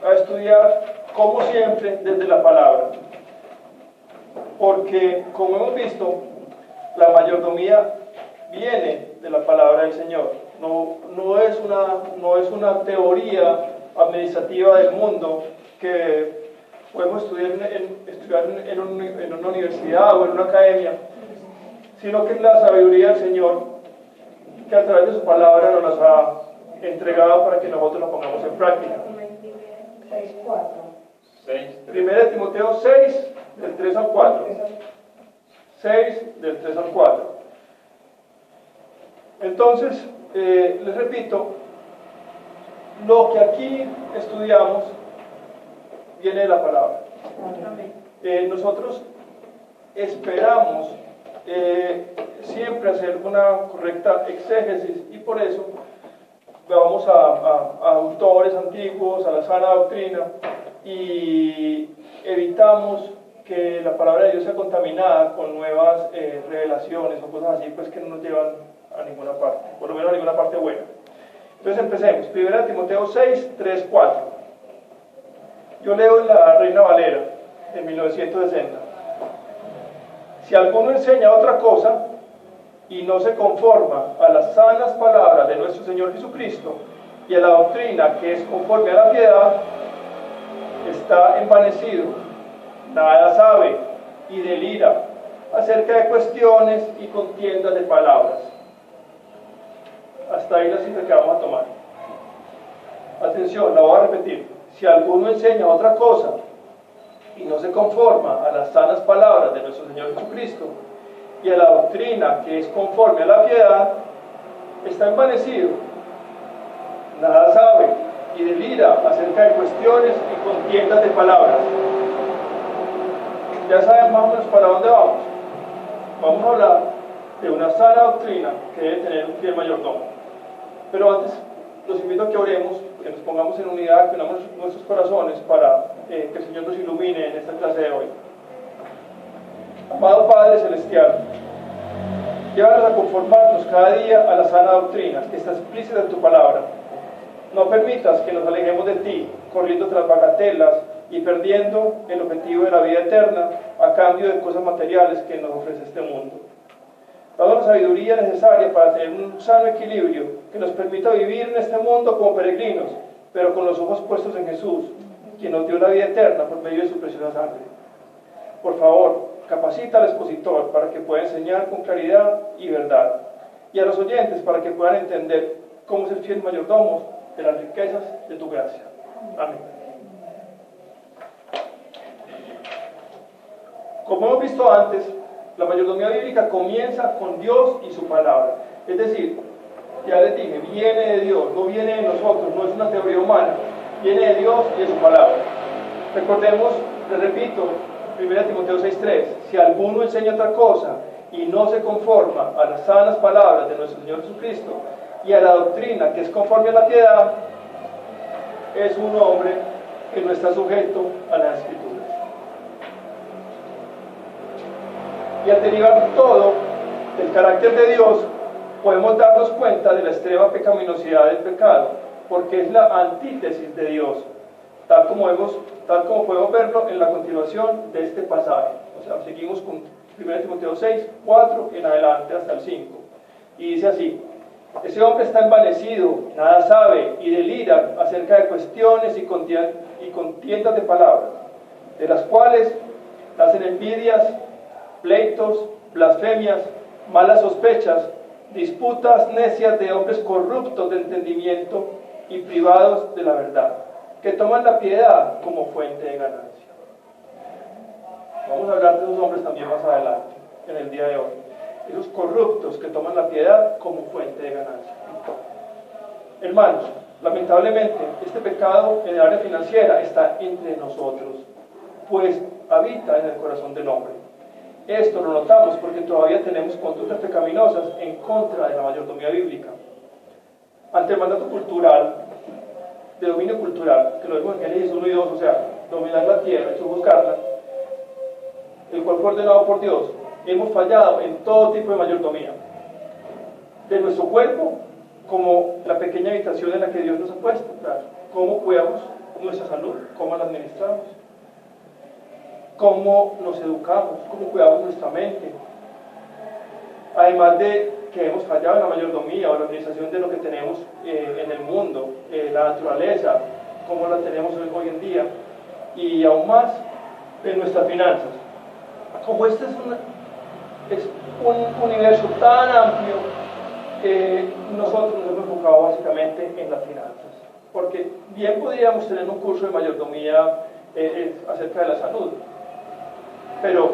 a estudiar, como siempre, desde la palabra. Porque, como hemos visto, la mayordomía viene de la palabra del Señor. No es una teoría administrativa del mundo que podemos estudiar en una universidad o en una academia, sino que es la sabiduría del Señor que a través de su palabra nos las ha entregado para que nosotros la pongamos en práctica. 1 Timoteo 6, del 3 al 4. 6, del 3 al 4. Entonces, les repito, lo que aquí estudiamos viene de la palabra. Nosotros esperamos siempre hacer una correcta exégesis y por eso vamos a autores antiguos, a la sana doctrina y evitamos que la palabra de Dios sea contaminada con nuevas revelaciones o cosas así, pues que no nos llevan a ninguna parte, por lo menos a ninguna parte buena. Entonces empecemos. 1 Timoteo 6, 3, 4. Yo leo en la Reina Valera, en 1960. Si alguno enseña otra cosa y no se conforma a las sanas palabras de nuestro Señor Jesucristo y a la doctrina que es conforme a la piedad, está envanecido, nada sabe y delira acerca de cuestiones y contiendas de palabras. Hasta ahí la cita que vamos a tomar. Atención, la voy a repetir. Si alguno enseña otra cosa y no se conforma a las sanas palabras de nuestro Señor Jesucristo y a la doctrina que es conforme a la piedad, está envanecido, nada sabe y delira acerca de cuestiones y contiendas de palabras. Ya saben más o menos para dónde vamos. Vamos a hablar de una sana doctrina que debe tener un fiel mayordomo. Pero antes, los invito a que oremos, que nos pongamos en unidad, que unamos nuestros corazones para que el Señor nos ilumine en esta clase de hoy. Amado Padre Celestial, llévanos a conformarnos cada día a la sana doctrina que está explícita en tu palabra. No permitas que nos alejemos de ti, corriendo tras bagatelas y perdiendo el objetivo de la vida eterna a cambio de cosas materiales que nos ofrece este mundo. Danos la sabiduría necesaria para tener un sano equilibrio que nos permita vivir en este mundo como peregrinos, pero con los ojos puestos en Jesús, quien nos dio la vida eterna por medio de su preciosa sangre. Por favor, capacita al expositor para que pueda enseñar con claridad y verdad, y a los oyentes para que puedan entender cómo ser fiel mayordomos de las riquezas de tu gracia. Amén. Como hemos visto antes, la mayordomía bíblica comienza con Dios y su palabra. Es decir, ya les dije, viene de Dios, no viene de nosotros, no es una teoría humana, viene de Dios y de su palabra. Recordemos, les repito, 1 Timoteo 6:3, si alguno enseña otra cosa y no se conforma a las sanas palabras de nuestro Señor Jesucristo y a la doctrina que es conforme a la piedad, es un hombre que no está sujeto a las Escrituras. Y al derivar todo del carácter de Dios, podemos darnos cuenta de la extrema pecaminosidad del pecado, porque es la antítesis de Dios, tal como podemos verlo en la continuación de este pasaje. O sea, seguimos con 1 Timoteo 6, 4 en adelante hasta el 5. Y dice así: ese hombre está envanecido, nada sabe y delira acerca de cuestiones y contiendas de palabras, de las cuales nacen envidias, pleitos, blasfemias, malas sospechas, disputas necias de hombres corruptos de entendimiento y privados de la verdad, que toman la piedad como fuente de ganancia. Vamos a hablar de esos hombres también más adelante, en el día de hoy. Esos corruptos que toman la piedad como fuente de ganancia. Hermanos, lamentablemente, este pecado en el área financiera está entre nosotros, pues habita en el corazón del hombre. Esto lo notamos porque todavía tenemos conductas pecaminosas en contra de la mayordomía bíblica. Ante el mandato cultural, de dominio cultural, que lo vemos en Génesis 1 y 2, o sea, dominar la tierra y sojuzgarla, el cual fue ordenado por Dios, hemos fallado en todo tipo de mayordomía. De nuestro cuerpo, como la pequeña habitación en la que Dios nos ha puesto, claro, cómo cuidamos nuestra salud, cómo la administramos, cómo nos educamos, cómo cuidamos nuestra mente. Además de que hemos fallado en la mayordomía o la administración de lo que tenemos en el mundo, la naturaleza, cómo la tenemos hoy en día, y aún más de nuestras finanzas. Como este es un universo tan amplio, nosotros nos hemos enfocado básicamente en las finanzas, porque bien podríamos tener un curso de mayordomía acerca de la salud, pero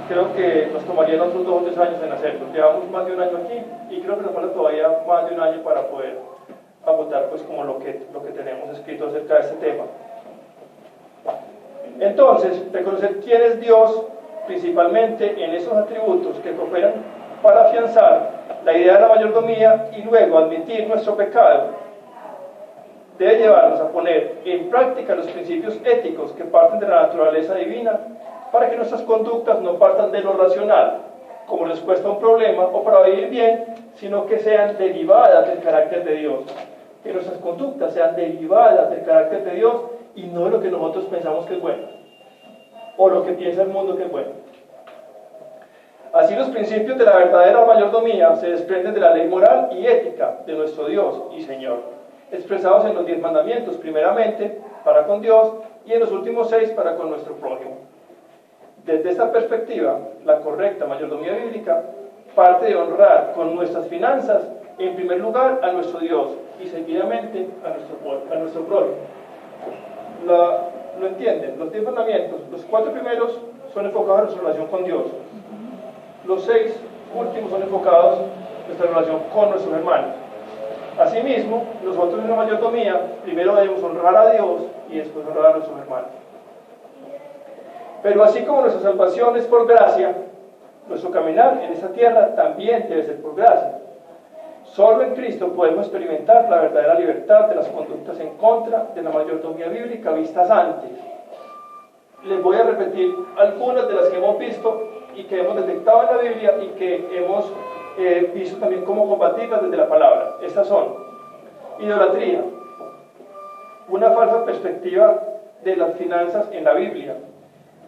creo que nos tomarían otros 2 o 3 años en hacerlo. Llevamos más de un año aquí y creo que nos falta todavía más de un año para poder agotar pues como lo que tenemos escrito acerca de este tema. Entonces, reconocer quién es Dios, principalmente en esos atributos que cooperan para afianzar la idea de la mayordomía y luego admitir nuestro pecado, debe llevarnos a poner en práctica los principios éticos que parten de la naturaleza divina para que nuestras conductas no partan de lo racional, como respuesta a un problema o para vivir bien, sino que sean derivadas del carácter de Dios. Que nuestras conductas sean derivadas del carácter de Dios y no de lo que nosotros pensamos que es bueno, o lo que piensa el mundo que es bueno. Así los principios de la verdadera mayordomía se desprenden de la ley moral y ética de nuestro Dios y Señor, expresados en los 10 mandamientos, primeramente para con Dios y en los últimos 6 para con nuestro prójimo. Desde esta perspectiva, la correcta mayordomía bíblica parte de honrar con nuestras finanzas, en primer lugar, a nuestro Dios y seguidamente a nuestro prójimo. ¿Lo entienden? Los 10 mandamientos, los 4 primeros son enfocados en nuestra relación con Dios. Los 6 últimos son enfocados en nuestra relación con nuestros hermanos. Asimismo, nosotros en la mayordomía, primero debemos honrar a Dios y después honrar a nuestros hermanos. Pero así como nuestra salvación es por gracia, nuestro caminar en esta tierra también debe ser por gracia. Solo en Cristo podemos experimentar la verdadera libertad de las conductas en contra de la mayordomía bíblica vistas antes. Les voy a repetir algunas de las que hemos visto y que hemos detectado en la Biblia y que hemos visto también cómo combatirlas desde la palabra. Estas son: idolatría, una falsa perspectiva de las finanzas en la Biblia,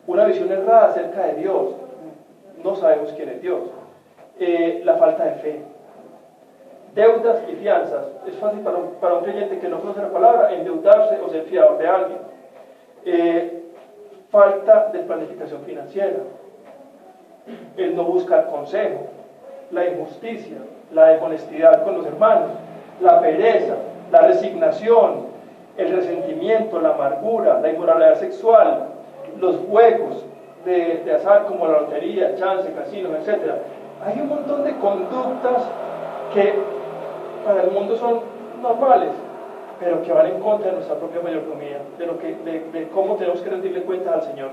una visión errada acerca de Dios, no sabemos quién es Dios, la falta de fe, deudas y fianzas. Es fácil para un creyente que no conoce la palabra endeudarse o ser fiador de alguien. Falta de planificación financiera, el no buscar consejo, la injusticia, la deshonestidad con los hermanos, la pereza, la resignación, el resentimiento, la amargura, la inmoralidad sexual, los juegos de azar como la lotería, chance, casinos, etc. Hay un montón de conductas que para el mundo son normales, pero que van en contra de nuestra propia mayordomía, de cómo tenemos que rendirle cuentas al Señor.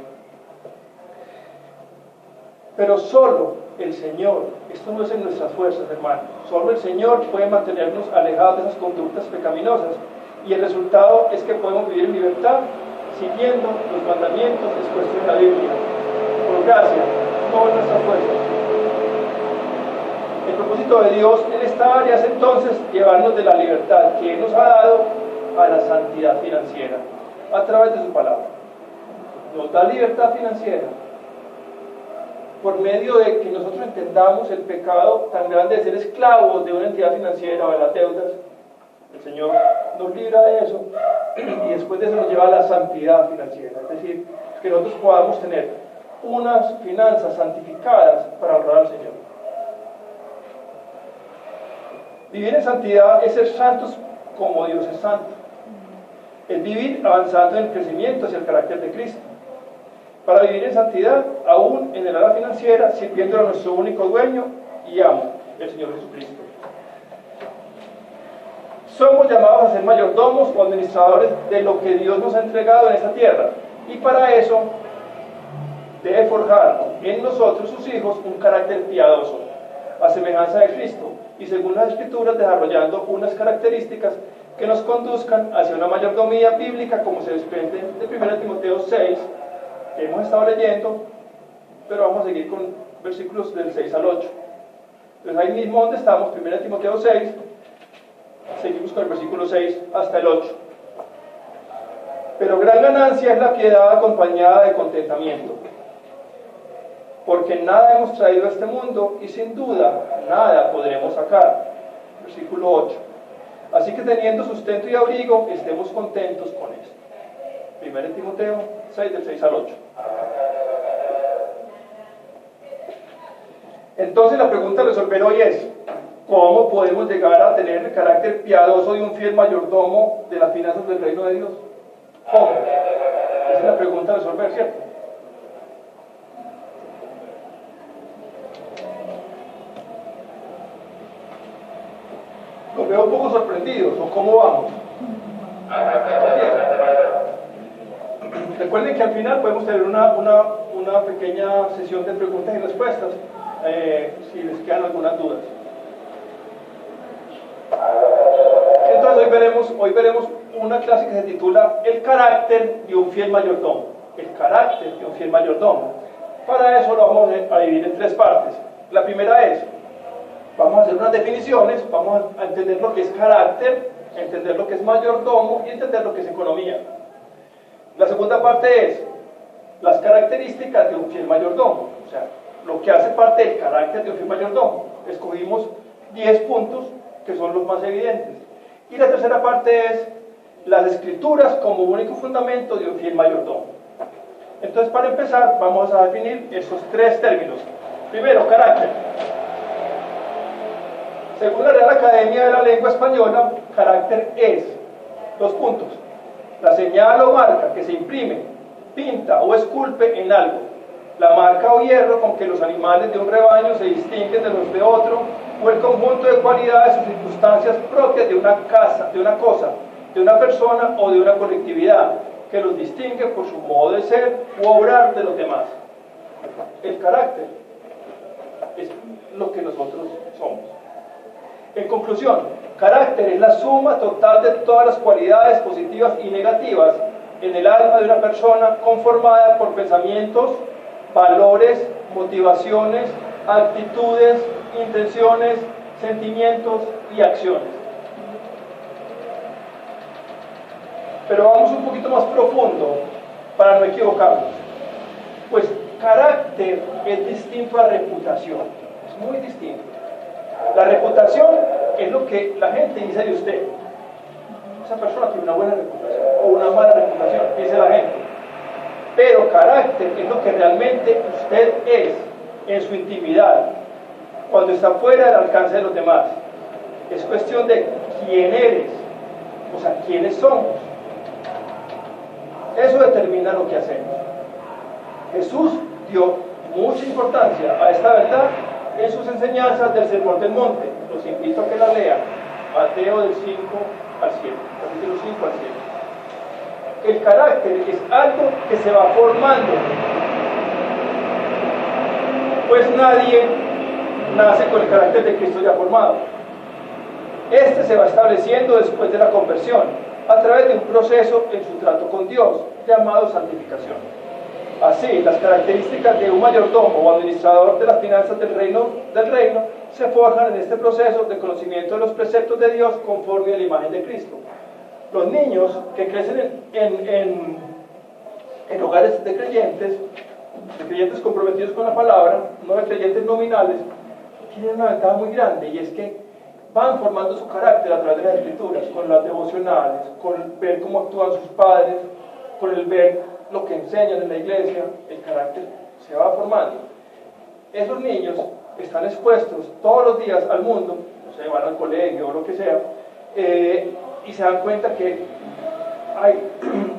Pero solo el Señor, esto no es en nuestras fuerzas, hermanos, solo el Señor puede mantenernos alejados de esas conductas pecaminosas, y el resultado es que podemos vivir en libertad siguiendo los mandamientos expuestos en la Biblia, por gracia, no en nuestras fuerzas. El propósito de Dios en esta área es entonces llevarnos de la libertad que Él nos ha dado a la santidad financiera, a través de su palabra. Nos da libertad financiera por medio de que nosotros entendamos el pecado tan grande de ser esclavos de una entidad financiera o de las deudas. El Señor nos libra de eso y después de eso nos lleva a la santidad financiera, es decir, que nosotros podamos tener unas finanzas santificadas para honrar al Señor. Vivir en santidad es ser santos como Dios es santo. Es vivir avanzando en el crecimiento hacia el carácter de Cristo. Para vivir en santidad, aún en el área financiera, sirviendo a nuestro único dueño y amo, el Señor Jesucristo. Somos llamados a ser mayordomos o administradores de lo que Dios nos ha entregado en esta tierra. Y para eso debe forjar en nosotros, sus hijos, un carácter piadoso, a semejanza de Cristo, y según las Escrituras, desarrollando unas características que nos conduzcan hacia una mayordomía bíblica, como se desprende de 1 Timoteo 6, que hemos estado leyendo, pero vamos a seguir con versículos del 6 al 8. Entonces ahí mismo donde estamos, 1 Timoteo 6, seguimos con el versículo 6 hasta el 8. Pero gran ganancia es la piedad acompañada de contentamiento, porque nada hemos traído a este mundo y sin duda nada podremos sacar. Versículo 8. Así que teniendo sustento y abrigo, estemos contentos con esto. 1 Timoteo 6, del 6 al 8. Entonces la pregunta a resolver hoy es: ¿cómo podemos llegar a tener el carácter piadoso de un fiel mayordomo de las finanzas del reino de Dios? ¿Cómo? Esa es la pregunta a resolver, ¿cierto? Los veo un poco sorprendidos, ¿o cómo vamos? Recuerden que al final podemos tener una pequeña sesión de preguntas y respuestas, si les quedan algunas dudas. Entonces hoy veremos una clase que se titula El carácter de un fiel mayordomo. El carácter de un fiel mayordomo. Para eso lo vamos a dividir en tres partes. La primera es: vamos a hacer unas definiciones, vamos a entender lo que es carácter, entender lo que es mayordomo y entender lo que es economía. La segunda parte es las características de un fiel mayordomo, o sea, lo que hace parte del carácter de un fiel mayordomo. Escogimos 10 puntos que son los más evidentes. Y la tercera parte es las escrituras como único fundamento de un fiel mayordomo. Entonces, para empezar, vamos a definir esos tres términos. Primero, carácter. Según la Real Academia de la Lengua Española, carácter es: dos puntos, la señal o marca que se imprime, pinta o esculpe en algo, la marca o hierro con que los animales de un rebaño se distinguen de los de otro, o el conjunto de cualidades o circunstancias propias de una casa, de una cosa, de una persona o de una colectividad, que los distingue por su modo de ser u obrar de los demás. El carácter es lo que nosotros somos. En conclusión, carácter es la suma total de todas las cualidades positivas y negativas en el alma de una persona, conformada por pensamientos, valores, motivaciones, actitudes, intenciones, sentimientos y acciones. Pero vamos un poquito más profundo para no equivocarnos. Pues carácter es distinto a reputación, es muy distinto. La reputación es lo que la gente dice de usted. Esa persona tiene una buena reputación o una mala reputación, dice la gente. Pero carácter es lo que realmente usted es en su intimidad, cuando está fuera del alcance de los demás. Es cuestión de quién eres, o sea, quiénes somos. Eso determina lo que hacemos. Jesús dio mucha importancia a esta verdad en sus enseñanzas del Sermón del Monte. Los invito a que la lean. Mateo del 5 al 7, capítulo 5 al 7. El carácter es algo que se va formando, pues nadie nace con el carácter de Cristo ya formado. Este se va estableciendo después de la conversión, a través de un proceso en su trato con Dios, llamado santificación. Así, las características de un mayordomo o administrador de las finanzas del reino se forjan en este proceso de conocimiento de los preceptos de Dios conforme a la imagen de Cristo. Los niños que crecen en hogares de creyentes comprometidos con la palabra, no de creyentes nominales, tienen una ventaja muy grande, y es que van formando su carácter a través de las escrituras, con las devocionales, con el ver cómo actúan sus padres, con el ver lo que enseñan en la iglesia. El carácter se va formando. Esos niños están expuestos todos los días al mundo, o sea, van al colegio o lo que sea, y se dan cuenta que hay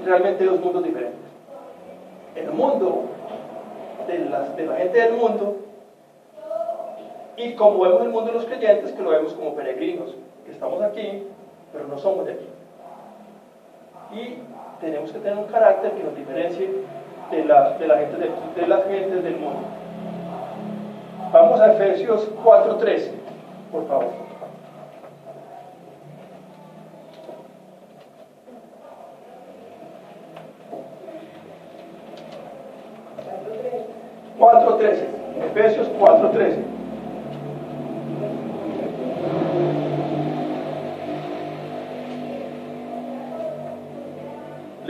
realmente dos mundos diferentes. El mundo de la gente del mundo, y como vemos el mundo de los creyentes, que lo vemos como peregrinos, que estamos aquí, pero no somos de aquí. Y tenemos que tener un carácter que nos diferencie de las gentes del mundo. Vamos a Efesios 4:13, por favor. Efesios 4:13.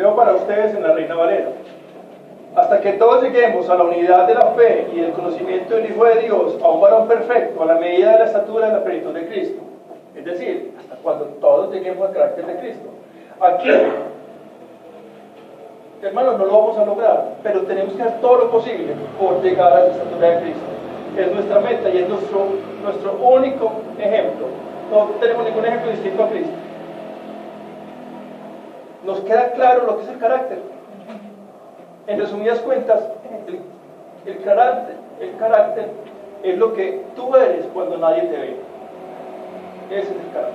Leo para ustedes en la Reina Valera. Hasta que todos lleguemos a la unidad de la fe y del conocimiento del Hijo de Dios, a un varón perfecto, a la medida de la estatura de la plenitud de Cristo. Es decir, hasta cuando todos lleguemos al carácter de Cristo. Aquí, hermanos, no lo vamos a lograr, pero tenemos que hacer todo lo posible por llegar a esa estatura de Cristo. Es nuestra meta y es nuestro único ejemplo. No tenemos ningún ejemplo distinto a Cristo. Nos queda claro lo que es el carácter. En resumidas cuentas, el carácter es lo que tú eres cuando nadie te ve. Ese es el carácter.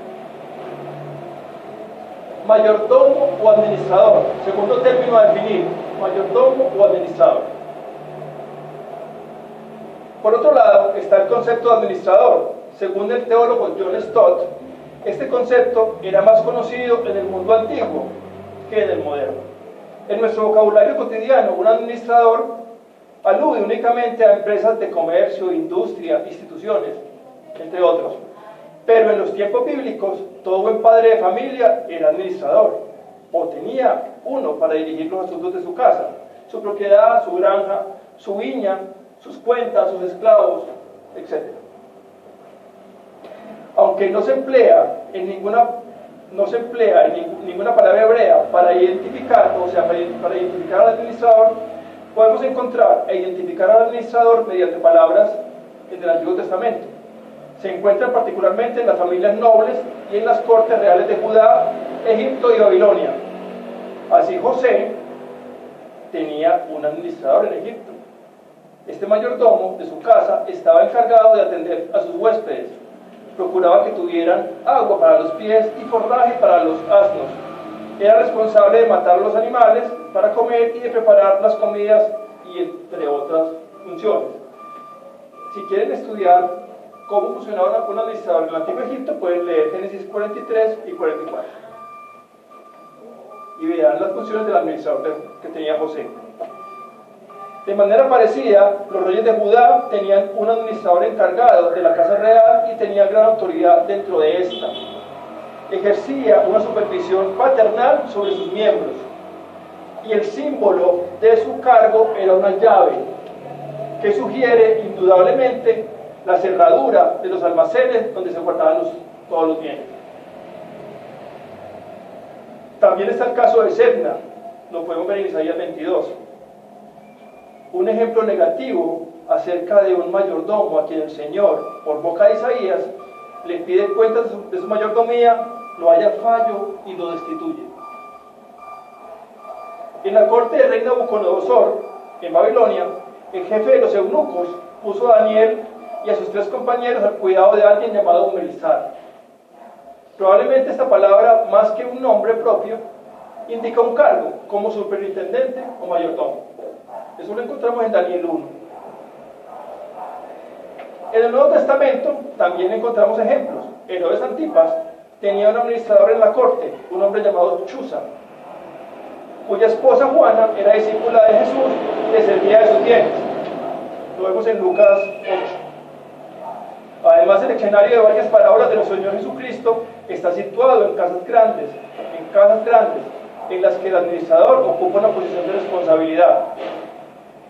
Mayordomo o administrador. Segundo término a definir: mayordomo o administrador. Por otro lado está el concepto de administrador. Según el teólogo John Stott, este concepto era más conocido en el mundo antiguo que en el moderno. En nuestro vocabulario cotidiano, un administrador alude únicamente a empresas de comercio, industria, instituciones, entre otros. Pero en los tiempos bíblicos, todo buen padre de familia era administrador, o tenía uno para dirigir los asuntos de su casa, su propiedad, su granja, su viña, sus cuentas, sus esclavos, etc. Aunque no se emplea en ninguna palabra hebrea para identificar, para identificar al administrador, podemos encontrar e identificar al administrador mediante palabras en el Antiguo Testamento. Se encuentran particularmente en las familias nobles y en las cortes reales de Judá, Egipto y Babilonia. Así José tenía un administrador en Egipto. Este mayordomo de su casa estaba encargado de atender a sus huéspedes. Procuraba que tuvieran agua para los pies y forraje para los asnos. Era responsable de matar los animales para comer y de preparar las comidas, y entre otras funciones. Si quieren estudiar cómo funcionaba un administrador en el Antiguo Egipto, pueden leer Génesis 43 y 44 y verán las funciones del administrador que tenía José. De manera parecida, los reyes de Judá tenían un administrador encargado de la casa real y tenía gran autoridad dentro de esta. Ejercía una supervisión paternal sobre sus miembros, y el símbolo de su cargo era una llave, que sugiere indudablemente la cerradura de los almacenes donde se guardaban todos los bienes. También está el caso de Sebna, lo podemos ver en Isaías 22. Un ejemplo negativo acerca de un mayordomo a quien el Señor, por boca de Isaías, le pide cuentas de su mayordomía, lo halla fallo y lo destituye. En la corte del rey Nabucodonosor, en Babilonia, el jefe de los eunucos puso a Daniel y a sus 3 compañeros al cuidado de alguien llamado Melizar. Probablemente esta palabra, más que un nombre propio, indica un cargo como superintendente o mayordomo. Eso lo encontramos en Daniel 1. En el Nuevo Testamento también encontramos ejemplos. Herodes Antipas tenía un administrador en la corte, un hombre llamado Chuza, cuya esposa Juana era discípula de Jesús y le servía de sus bienes. Lo vemos en Lucas 8. Además, el escenario de varias parábolas de nuestro Señor Jesucristo está situado en casas grandes, en las que el administrador ocupa una posición de responsabilidad.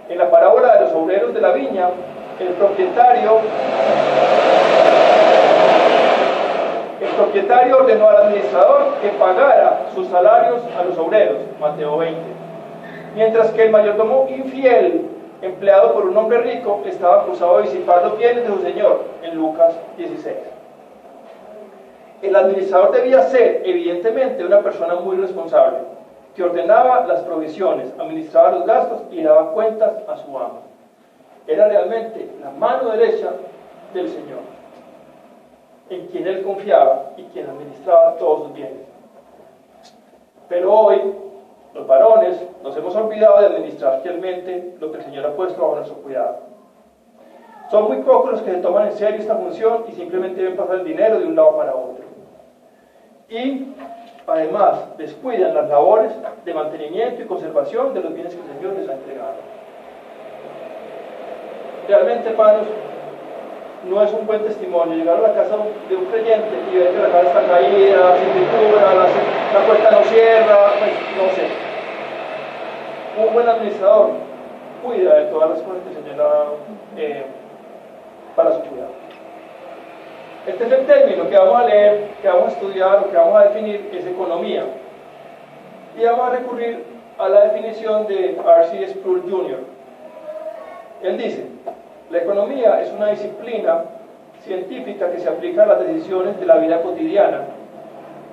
En la parábola de los obreros de la viña, el propietario ordenó al administrador que pagara sus salarios a los obreros, Mateo 20. Mientras que el mayordomo infiel, empleado por un hombre rico, estaba acusado de disipar los bienes de su señor, en Lucas 16. El administrador debía ser, evidentemente, una persona muy responsable, que ordenaba las provisiones, administraba los gastos y daba cuentas a su amo. Era realmente la mano derecha del Señor, en quien él confiaba y quien administraba todos sus bienes. Pero hoy, los varones nos hemos olvidado de administrar fielmente lo que el Señor ha puesto bajo nuestro cuidado. Son muy pocos los que se toman en serio esta función y simplemente ven pasar el dinero de un lado para otro. Y además descuidan las labores de mantenimiento y conservación de los bienes que el Señor les ha entregado. Realmente, hermanos, no es un buen testimonio llegar a la casa de un creyente y ver que la casa está caída, sin pintura, la puerta no cierra, pues no sé. buen administrador cuida de todas las cosas que el Señor ha para su cuidado. El tercer término que vamos a leer, que vamos a estudiar o que vamos a definir es economía. Y vamos a recurrir a la definición de R.C. Sproul Jr. Él dice: la economía es una disciplina científica que se aplica a las decisiones de la vida cotidiana.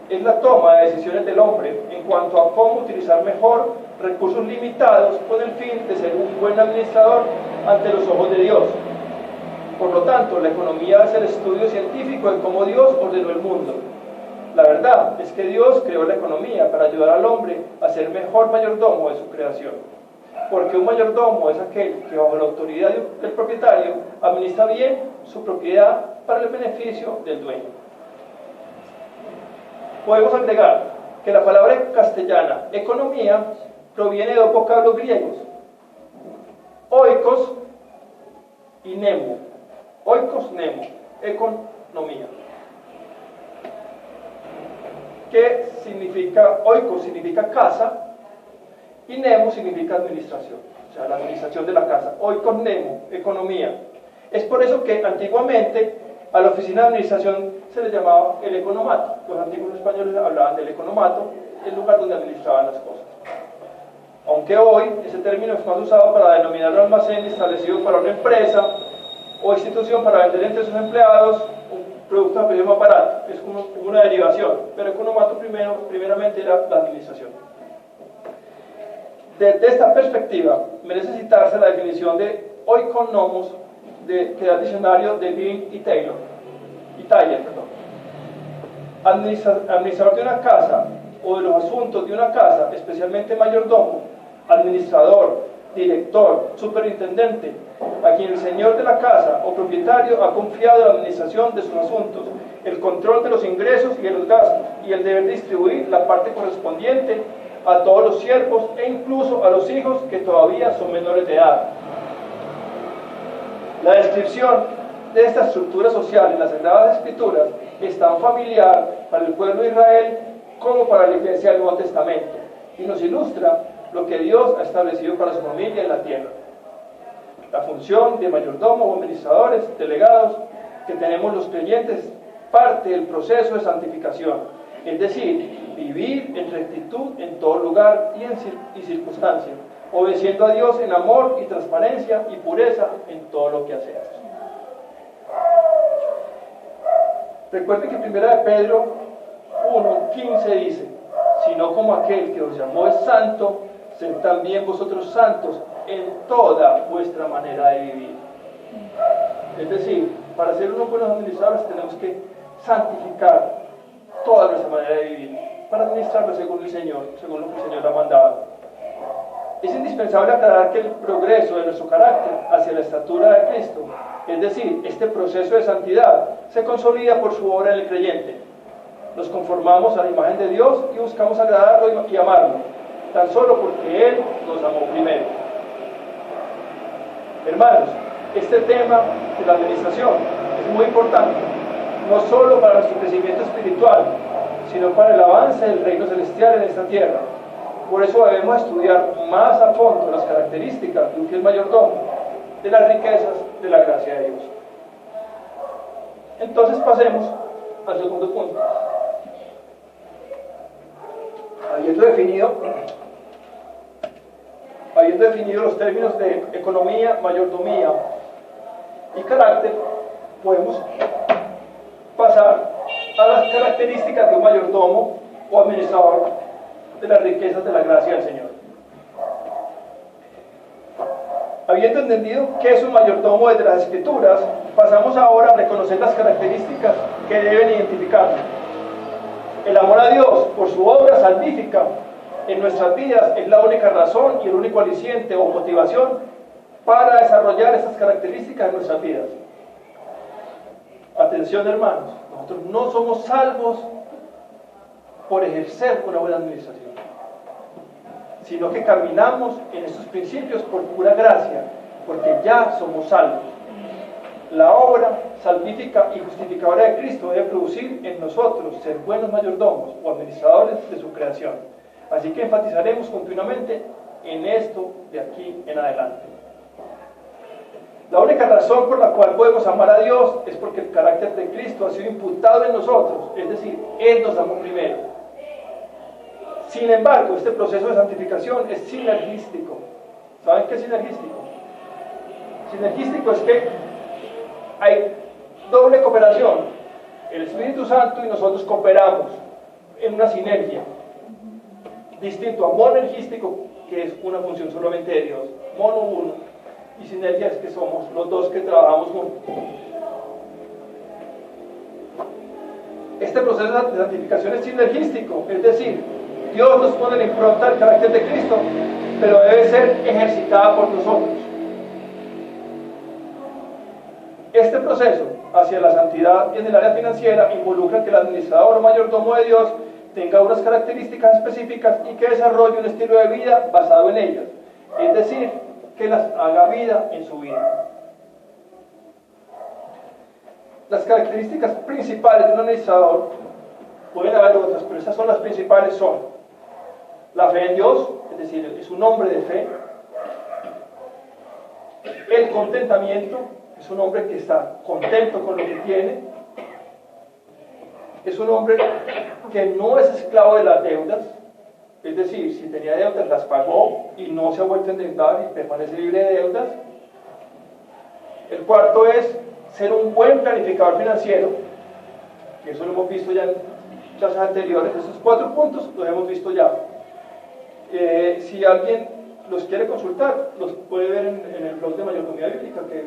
Es la toma de decisiones del hombre en cuanto a cómo utilizar mejor recursos limitados con el fin de ser un buen administrador ante los ojos de Dios. Por lo tanto, la economía es el estudio científico de cómo Dios ordenó el mundo. La verdad es que Dios creó la economía para ayudar al hombre a ser mejor mayordomo de su creación. Porque un mayordomo es aquel que bajo la autoridad del propietario administra bien su propiedad para el beneficio del dueño. Podemos agregar que la palabra castellana economía proviene de dos vocablos griegos, oikos y nemo. Oikos, nemo, economía. ¿Qué significa? Oikos significa casa y nemo significa administración, o sea, la administración de la casa. Oikos, nemo, economía. Es por eso que antiguamente a la oficina de administración se le llamaba el economato. Los antiguos españoles hablaban del economato, el lugar donde administraban las cosas. Aunque hoy ese término es más usado para denominar un almacén establecido para una empresa o institución para vender entre sus empleados un producto a precio más barato. Es como una derivación, pero economato primeramente era la administración. Desde esta perspectiva merece citarse la definición de oikonomos que da el diccionario de Living y Taylor. Administrador de una casa o de los asuntos de una casa, especialmente mayordomo, administrador, director, superintendente, a quien el señor de la casa o propietario ha confiado la administración de sus asuntos, el control de los ingresos y de los gastos, y el deber de distribuir la parte correspondiente a todos los siervos e incluso a los hijos que todavía son menores de edad. La descripción de esta estructura social en las Sagradas Escrituras es tan familiar para el pueblo de Israel como para la Iglesia del Nuevo Testamento, y nos ilustra lo que Dios ha establecido para su familia en la tierra. La función de mayordomo o administradores, delegados, que tenemos los creyentes, parte del proceso de santificación, es decir, vivir en rectitud en todo lugar y circunstancia, obedeciendo a Dios en amor y transparencia y pureza en todo lo que hacemos. Recuerden que 1 de Pedro 1:15 dice: sino como aquel que os llamó es santo, sed también vosotros santos en toda vuestra manera de vivir. Es decir, para ser unos buenos administradores tenemos que santificar toda nuestra manera de vivir, para administrarlo según el Señor, según lo que el Señor ha mandado. Es indispensable aclarar que el progreso de nuestro carácter hacia la estatura de Cristo, es decir, este proceso de santidad, se consolida por su obra en el creyente. Nos conformamos a la imagen de Dios y buscamos agradarlo y amarlo, tan solo porque Él nos amó primero. Hermanos, este tema de la administración es muy importante, no solo para nuestro crecimiento espiritual, sino para el avance del reino celestial en esta tierra. Por eso debemos estudiar más a fondo las características de un fiel mayordomo, de las riquezas de la gracia de Dios. Entonces pasemos al segundo punto. Habiendo definido los términos de economía, mayordomía y carácter, podemos pasar a las características de un mayordomo o administrador de las riquezas de la gracia del Señor. Habiendo entendido qué es un mayordomo desde las Escrituras, pasamos ahora a reconocer las características que deben identificarlo. El amor a Dios por su obra salvífica en nuestras vidas es la única razón y el único aliciente o motivación para desarrollar estas características en nuestras vidas. Atención, hermanos, nosotros no somos salvos por ejercer una buena administración, sino que caminamos en estos principios por pura gracia, porque ya somos salvos. La obra salvífica y justificadora de Cristo debe producir en nosotros ser buenos mayordomos o administradores de su creación. Así que enfatizaremos continuamente en esto de aquí en adelante. La única razón por la cual podemos amar a Dios es porque el carácter de Cristo ha sido imputado en nosotros, es decir, Él nos amó primero. Sin embargo, este proceso de santificación es sinergístico. ¿Saben qué es sinergístico? Sinergístico es que hay doble cooperación. El Espíritu Santo y nosotros cooperamos en una sinergia. Distinto a monergístico, que es una función solamente de Dios. Mono uno. Y sinergia es que somos los dos que trabajamos juntos. Este proceso de santificación es sinergístico, es decir, Dios nos pone la impronta del carácter de Cristo, pero debe ser ejercitada por nosotros. Este proceso hacia la santidad en el área financiera involucra que el administrador o mayordomo de Dios tenga unas características específicas y que desarrolle un estilo de vida basado en ellas, es decir, que las haga vida en su vida. Las características principales de un administrador, pueden haber otras, pero estas son las principales, son la fe en Dios, es decir, es un hombre de fe. El contentamiento, es un hombre que está contento con lo que tiene. Es un hombre que no es esclavo de las deudas, es decir, si tenía deudas las pagó y no se ha vuelto a endeudar y permanece libre de deudas. El cuarto es ser un buen planificador financiero, que eso lo hemos visto ya en clases anteriores. Estos 4 puntos los hemos visto ya. Si alguien los quiere consultar, los puede ver en el blog de Mayordomía Bíblica, que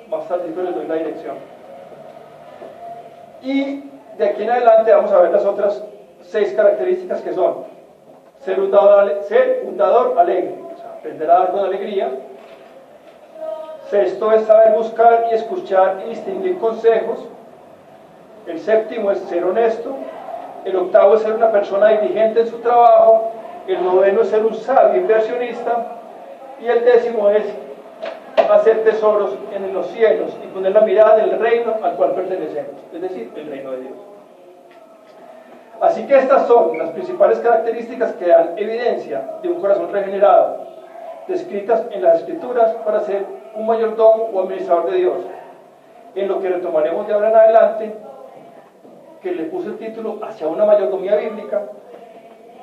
más tarde les doy la dirección. Y de aquí en adelante vamos a ver las otras 6 características, que son ser un dador alegre, o sea, aprender a dar con alegría. Sexto es saber buscar y escuchar y distinguir consejos. El séptimo es ser honesto. El octavo es ser una persona diligente en su trabajo. El noveno es ser un sabio inversionista. Y el décimo es hacer tesoros en los cielos y poner la mirada en el reino al cual pertenecemos, es decir, el reino de Dios. Así que estas son las principales características que dan evidencia de un corazón regenerado, descritas en las Escrituras para ser un mayordomo o administrador de Dios. En lo que retomaremos de ahora en adelante, que le puse el título Hacia una mayordomía bíblica,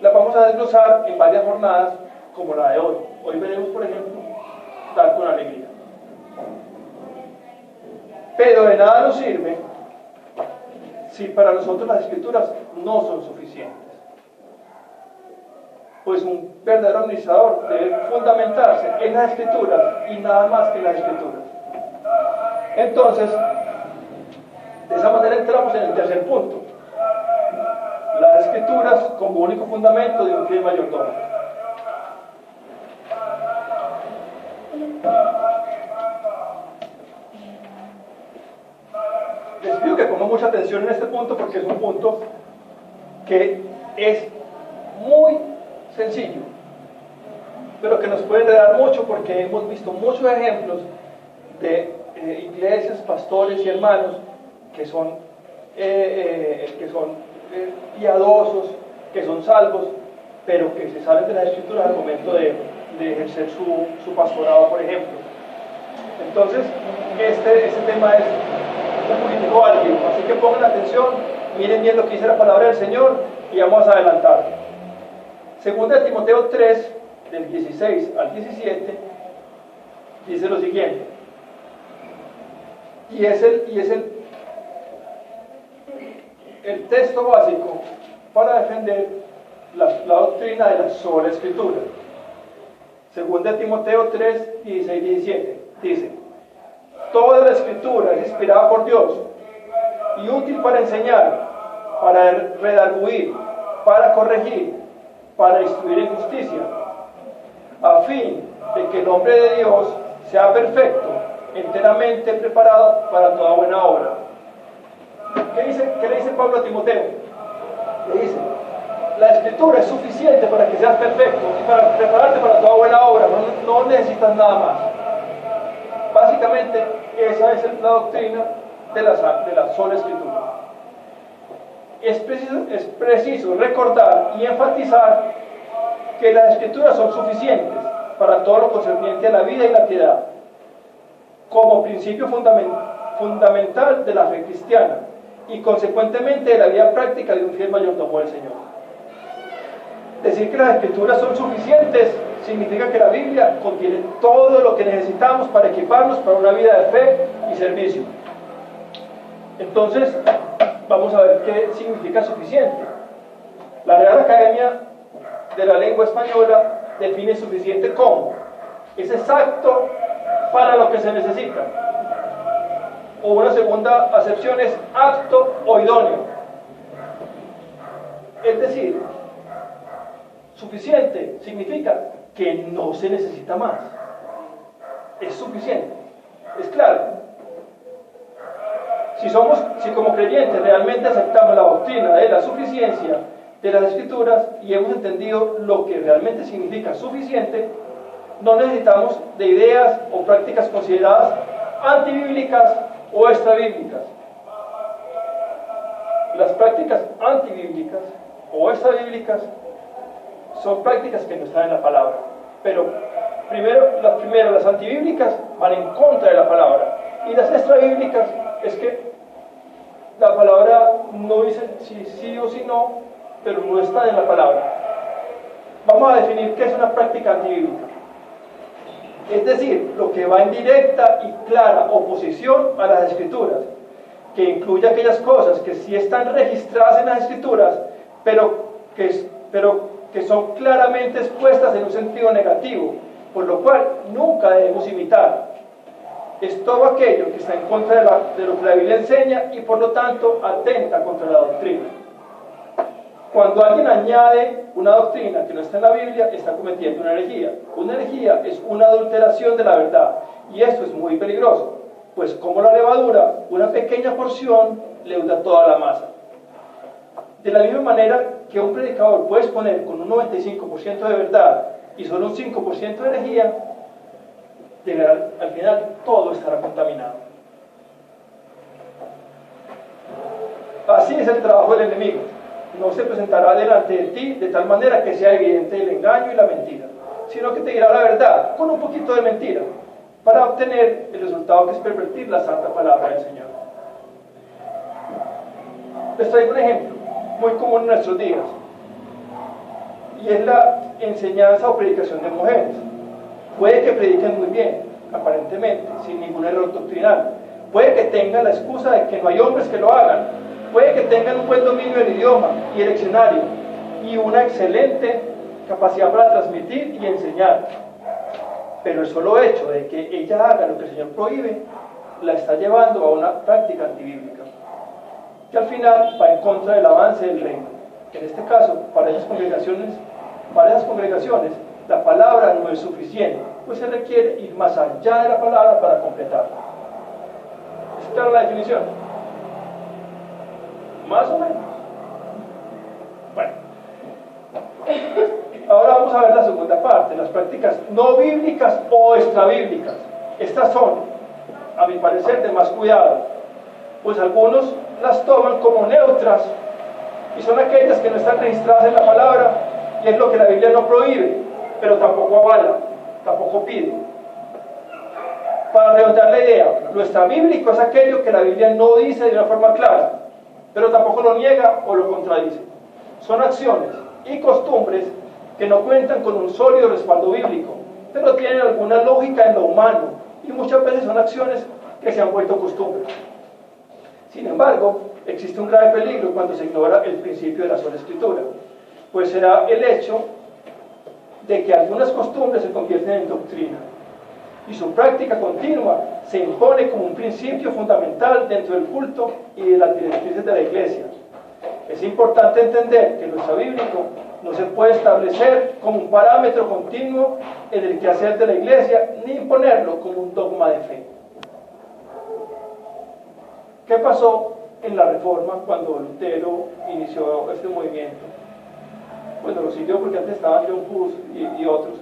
la vamos a desglosar en varias jornadas como la de hoy. Hoy veremos, por ejemplo, dar con alegría. Pero de nada nos sirve si para nosotros las Escrituras no son suficientes. Pues un verdadero administrador debe fundamentarse en las Escrituras y nada más que en las Escrituras. Entonces, de esa manera entramos en el tercer punto: las Escrituras como único fundamento de un fiel mayordomo. Les pido que pongan mucha atención en este punto, porque es un punto que es muy sencillo, pero que nos puede enredar mucho, porque hemos visto muchos ejemplos de iglesias, pastores y hermanos que son piadosos, que son salvos, pero que se salen de las Escrituras al momento de ejercer su pastorado, por ejemplo. Entonces, este tema es un poquito álgido, así que pongan atención, miren bien lo que dice la palabra del Señor y vamos a adelantar. Segunda de Timoteo 3, del 16 al 17, dice lo siguiente, y es el texto básico para defender la doctrina de la sola Escritura. Segunda de Timoteo 3, 16 y 17, dice: toda la Escritura es inspirada por Dios y útil para enseñar, para redarguir, para corregir, para instruir en justicia, a fin de que el hombre de Dios sea perfecto, enteramente preparado para toda buena obra. ¿Qué le dice Pablo a Timoteo? Le dice: la Escritura es suficiente para que seas perfecto y para prepararte para toda buena obra, no necesitas nada más. Básicamente, esa es la doctrina de la sola Escritura. Es preciso recordar y enfatizar que las Escrituras son suficientes para todo lo concerniente a la vida y la piedad, como principio fundamental de la fe cristiana y consecuentemente de la vida práctica de un fiel mayordomo del Señor. Decir que las Escrituras son suficientes significa que la Biblia contiene todo lo que necesitamos para equiparnos para una vida de fe y servicio. Entonces, vamos a ver qué significa suficiente. La Real Academia de la Lengua Española define suficiente como: es exacto para lo que se necesita. O una segunda acepción es apto o idóneo. Es decir, suficiente significa que no se necesita más. Es suficiente. Es claro. Si como creyentes realmente aceptamos la doctrina de la suficiencia de las Escrituras y hemos entendido lo que realmente significa suficiente, no necesitamos de ideas o prácticas consideradas antibíblicas o extrabíblicas. Las prácticas antibíblicas o extrabíblicas son prácticas que no están en la palabra, pero las antibíblicas van en contra de la palabra, y las extrabíblicas es que la palabra no dice si sí o si no, pero no está en la palabra. Vamos a definir qué es una práctica antibíblica. Es decir, lo que va en directa y clara oposición a las Escrituras, que incluye aquellas cosas que sí están registradas en las Escrituras, pero que son claramente expuestas en un sentido negativo, por lo cual nunca debemos imitar. Es todo aquello que está en contra de lo que la Biblia enseña y por lo tanto atenta contra la doctrina. Cuando alguien añade una doctrina que no está en la Biblia, está cometiendo una herejía. Una herejía es una adulteración de la verdad, y esto es muy peligroso, pues como la levadura, una pequeña porción leuda toda la masa. De la misma manera que un predicador puede exponer con un 95% de verdad y solo un 5% de herejía, al final todo estará contaminado. Así es el trabajo del enemigo. No se presentará delante de ti de tal manera que sea evidente el engaño y la mentira, sino que te dirá la verdad con un poquito de mentira, para obtener el resultado que es pervertir la santa palabra del Señor. Les traigo un ejemplo muy común en nuestros días, y es la enseñanza o predicación de mujeres. Puede que prediquen muy bien, aparentemente, sin ningún error doctrinal. Puede que tengan la excusa de que no hay hombres que lo hagan. Puede que tengan un buen dominio del idioma y el diccionario, y una excelente capacidad para transmitir y enseñar. Pero el solo hecho de que ella haga lo que el Señor prohíbe, la está llevando a una práctica antibíblica, que al final va en contra del avance del reino. En este caso, para esas congregaciones, la palabra no es suficiente, pues se requiere ir más allá de la palabra para completarla. ¿Es clara la definición? Más o menos. Bueno, ahora vamos a ver la segunda parte, las prácticas no bíblicas o extrabíblicas. Estas son, a mi parecer, de más cuidado, pues algunos las toman como neutras y son aquellas que no están registradas en la palabra, y es lo que la Biblia no prohíbe, pero tampoco avala, tampoco pide. Para redondear la idea, lo extrabíblico es aquello que la Biblia no dice de una forma clara, pero tampoco lo niega o lo contradice. Son acciones y costumbres que no cuentan con un sólido respaldo bíblico, pero tienen alguna lógica en lo humano, y muchas veces son acciones que se han vuelto costumbres. Sin embargo, existe un grave peligro cuando se ignora el principio de la sola Escritura, pues será el hecho de que algunas costumbres se convierten en doctrina, y su práctica continua se impone como un principio fundamental dentro del culto y de las directrices de la Iglesia. Es importante entender que lo extrabíblico no se puede establecer como un parámetro continuo en el quehacer de la Iglesia, ni imponerlo como un dogma de fe. ¿Qué pasó en la Reforma cuando Lutero inició este movimiento? Bueno, lo siguió porque antes estaban John Hus y otros.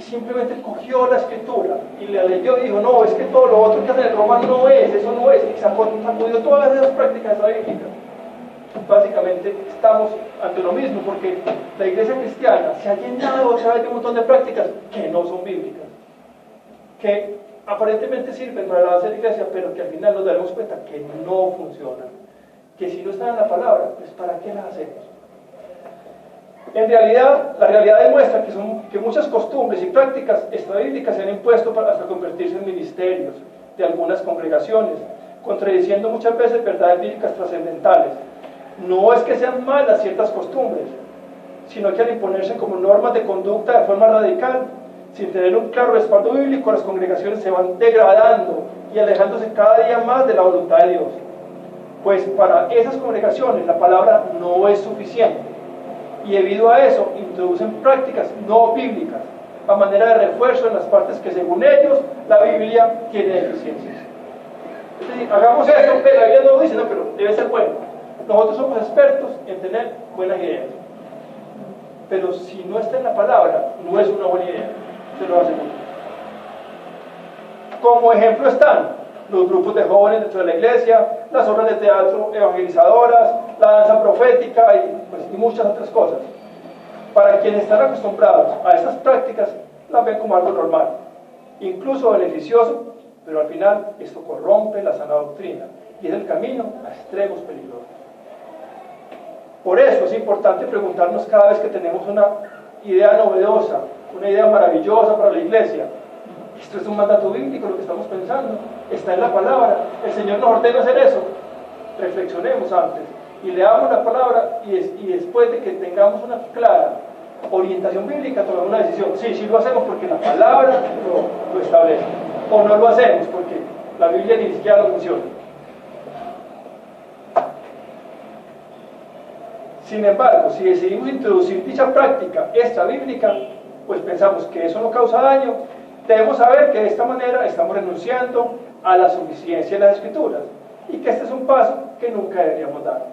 Simplemente cogió la Escritura y la leyó y dijo: no, es que todo lo otro que hace el Roma no es, eso no es, y sacudió todas esas prácticas bíblicas. básicamente estamos ante lo mismo, porque la iglesia cristiana se ha llenado otra vez de un montón de prácticas que no son bíblicas, que aparentemente sirven para la base de la iglesia, pero que al final nos daremos cuenta que no funcionan, que si no están en la palabra, pues ¿para qué las hacemos? En realidad, la realidad demuestra que muchas costumbres y prácticas extrabíblicas se han impuesto hasta convertirse en ministerios de algunas congregaciones, contradiciendo muchas veces verdades bíblicas trascendentales. No es que sean malas ciertas costumbres, sino que al imponerse como normas de conducta de forma radical, sin tener un claro respaldo bíblico, las congregaciones se van degradando y alejándose cada día más de la voluntad de Dios. Pues para esas congregaciones la palabra no es suficiente, y debido a eso introducen prácticas no bíblicas a manera de refuerzo en las partes que según ellos la Biblia tiene deficiencias. Es decir, hagamos esto, pero la Biblia no lo dice, no, pero debe ser bueno. Nosotros somos expertos en tener buenas ideas, pero si no está en la palabra, no es una buena idea, se lo aseguro. Como ejemplo están los grupos de jóvenes dentro de la iglesia, las obras de teatro evangelizadoras, la danza profética y muchas otras cosas. Para quienes están acostumbrados a esas prácticas, las ven como algo normal, incluso beneficioso, pero al final esto corrompe la sana doctrina y es el camino a extremos peligrosos. Por eso es importante preguntarnos cada vez que tenemos una idea novedosa, una idea maravillosa para la iglesia: ¿esto es un mandato bíblico lo que estamos pensando? ¿Está en la palabra? ¿El Señor nos ordena hacer eso? Reflexionemos antes y leamos la palabra y después de que tengamos una clara orientación bíblica, tomemos una decisión. Sí lo hacemos porque la palabra lo establece, o no lo hacemos porque la Biblia ni siquiera lo menciona. Sin embargo, si decidimos introducir dicha práctica extrabíblica, pues pensamos que eso no causa daño, debemos saber que de esta manera estamos renunciando a la suficiencia de las Escrituras y que este es un paso que nunca deberíamos dar.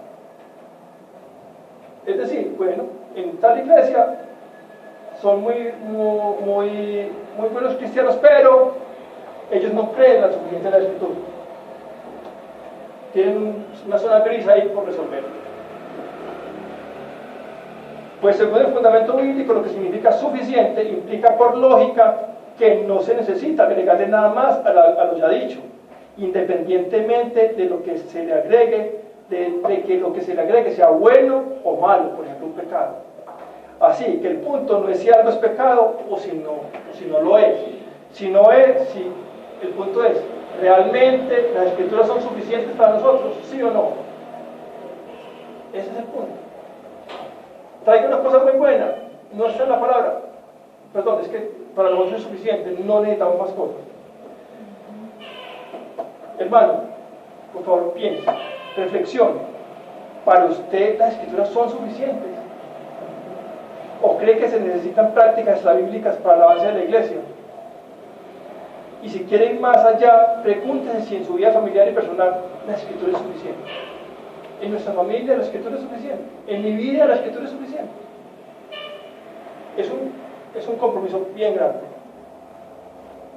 Es decir, bueno, en tal iglesia son muy buenos cristianos, pero ellos no creen en la suficiencia de la Escritura. Tienen una zona gris ahí por resolver. Pues según el fundamento bíblico, lo que significa suficiente implica por lógica que no se necesita agregarle nada más a lo ya dicho, independientemente de lo que se le agregue, de que lo que se le agregue sea bueno o malo, por ejemplo un pecado. Así que el punto no es si algo es pecado o si no lo es. El punto es, ¿realmente las Escrituras son suficientes para nosotros? ¿Sí o no? Ese es el punto. Traigo una cosa muy buena, no está en la palabra. Perdón, es que para nosotros es suficiente, no necesitamos más cosas. Hermano, por favor, piense, reflexione. ¿Para usted las Escrituras son suficientes? ¿O cree que se necesitan prácticas bíblicas para el avance de la iglesia? Y si quiere ir más allá, pregúntese si en su vida familiar y personal la Escritura es suficiente. En nuestra familia la Escritura es suficiente. En mi vida la Escritura es suficiente. Es un compromiso bien grande.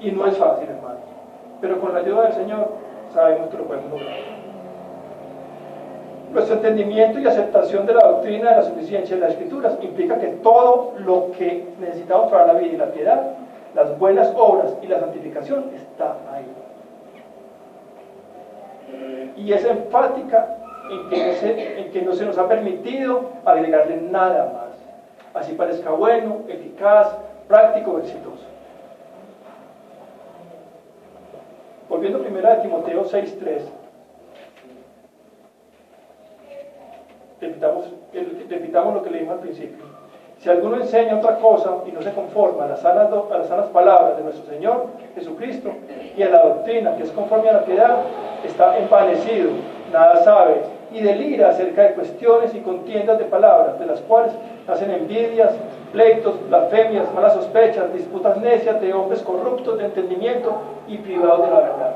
Y no es fácil, hermano. Pero con la ayuda del Señor sabemos que lo podemos lograr. Nuestro entendimiento y aceptación de la doctrina de la suficiencia de las Escrituras implica que todo lo que necesitamos para la vida y la piedad, las buenas obras y la santificación está ahí. Y es enfática en que no se nos ha permitido agregarle nada más, así parezca bueno, eficaz, práctico o exitoso. Volviendo primero a Timoteo 6:3, repitamos lo que leímos al principio. Si alguno enseña otra cosa y no se conforma a las sanas palabras de nuestro Señor Jesucristo y a la doctrina que es conforme a la piedad, está envanecido, nada sabe y delira acerca de cuestiones y contiendas de palabras, de las cuales hacen envidias, pleitos, blasfemias, malas sospechas, disputas necias de hombres corruptos de entendimiento y privados de la verdad.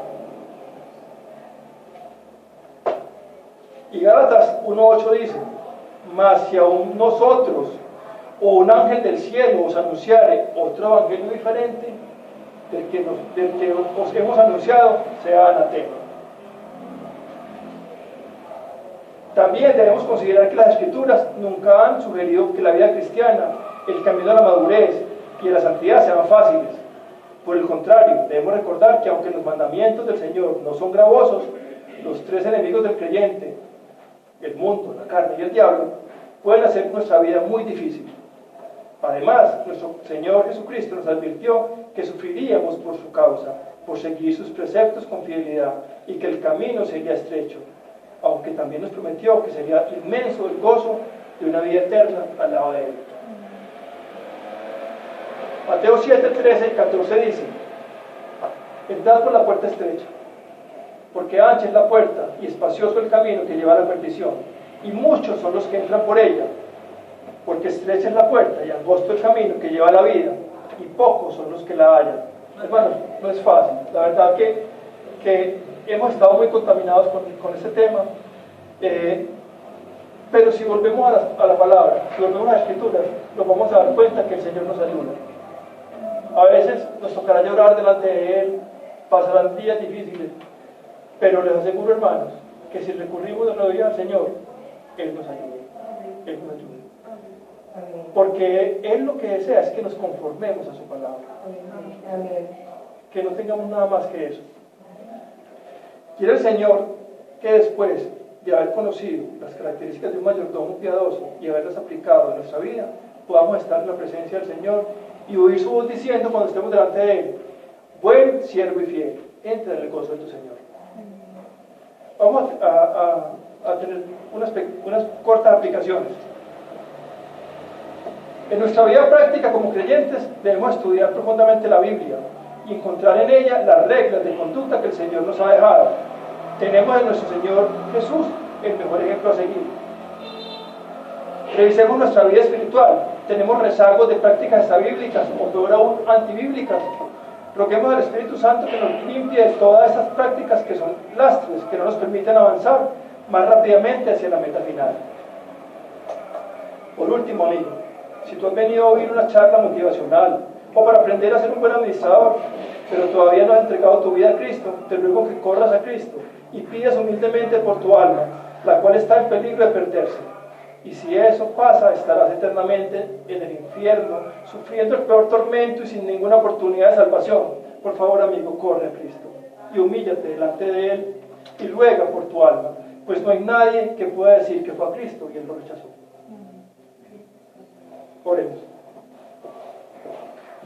Y Gálatas 1:8 dice: mas si aún nosotros o un ángel del cielo os anunciare otro evangelio diferente del que os hemos anunciado, sea anatema. También debemos considerar que las Escrituras nunca han sugerido que la vida cristiana, el camino a la madurez y a la santidad sean fáciles. Por el contrario, debemos recordar que aunque los mandamientos del Señor no son gravosos, los tres enemigos del creyente, el mundo, la carne y el diablo, pueden hacer nuestra vida muy difícil. Además, nuestro Señor Jesucristo nos advirtió que sufriríamos por su causa, por seguir sus preceptos con fidelidad, y que el camino sería estrecho, aunque también nos prometió que sería inmenso el gozo de una vida eterna al lado de Él. Mateo 7, 13 y 14 dice: entrad por la puerta estrecha, porque ancha es la puerta y espacioso el camino que lleva a la perdición, y muchos son los que entran por ella, porque estrecha es la puerta y angosto el camino que lleva a la vida, y pocos son los que la hallan. Hermanos, no es fácil. La verdad que hemos estado muy contaminados con este tema, pero si volvemos a la palabra, si volvemos a las Escrituras, nos vamos a dar cuenta que el Señor nos ayuda. A veces nos tocará llorar delante de Él, pasarán días difíciles, pero les aseguro, hermanos, que si recurrimos de rodillas al Señor, Él nos ayuda. Él nos ayuda. Porque Él lo que desea es que nos conformemos a su palabra. Que no tengamos nada más que eso. Quiere el Señor que después de haber conocido las características de un mayordomo piadoso y haberlas aplicado en nuestra vida, podamos estar en la presencia del Señor y oír su voz diciendo cuando estemos delante de Él: buen siervo y fiel, entra en el gozo de tu Señor. Vamos a tener unas cortas aplicaciones. En nuestra vida práctica como creyentes debemos estudiar profundamente la Biblia y encontrar en ella las reglas de conducta que el Señor nos ha dejado. Tenemos en nuestro Señor Jesús el mejor ejemplo a seguir. Revisemos nuestra vida espiritual. ¿Tenemos rezagos de prácticas extrabíblicas o peor aún antibíblicas? Roguemos al Espíritu Santo que nos limpie de todas estas prácticas que son lastres, que no nos permiten avanzar más rápidamente hacia la meta final. Por último, amigo, si tú has venido a oír una charla motivacional o para aprender a ser un buen administrador, pero todavía no has entregado tu vida a Cristo, te ruego que corras a Cristo y pidas humildemente por tu alma, la cual está en peligro de perderse. Y si eso pasa, estarás eternamente en el infierno, sufriendo el peor tormento y sin ninguna oportunidad de salvación. Por favor, amigo, corre a Cristo y humíllate delante de Él y ruega por tu alma, pues no hay nadie que pueda decir que fue a Cristo y Él lo rechazó. Oremos.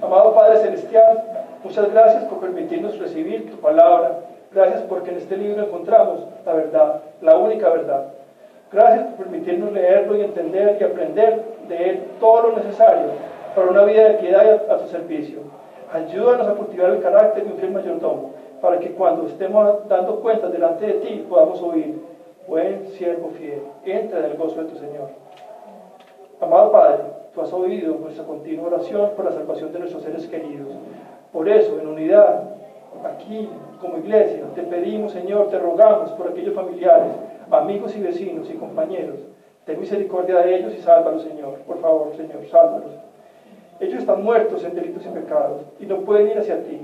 Amado Padre Celestial, muchas gracias por permitirnos recibir tu palabra. Gracias porque en este libro encontramos la verdad, la única verdad. Gracias por permitirnos leerlo y entender y aprender de él todo lo necesario para una vida de piedad y a tu servicio. Ayúdanos a cultivar el carácter de un fiel mayordomo, para que cuando estemos dando cuentas delante de ti podamos oír: buen siervo fiel, entra en el gozo de tu Señor. Amado Padre, tú has oído nuestra continua oración por la salvación de nuestros seres queridos. Por eso, en unidad, aquí como iglesia, te pedimos, Señor, te rogamos por aquellos familiares, amigos y vecinos y compañeros. Ten misericordia de ellos y sálvalos, Señor. Por favor, Señor, sálvalos. Ellos están muertos en delitos y pecados y no pueden ir hacia ti.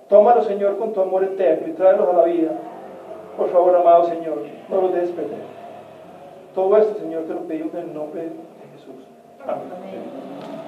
Tómalos, Señor, con tu amor eterno y tráelos a la vida. Por favor, amado Señor, no los dejes perder. Todo esto, Señor, te lo pedimos en el nombre de Jesús. Amén.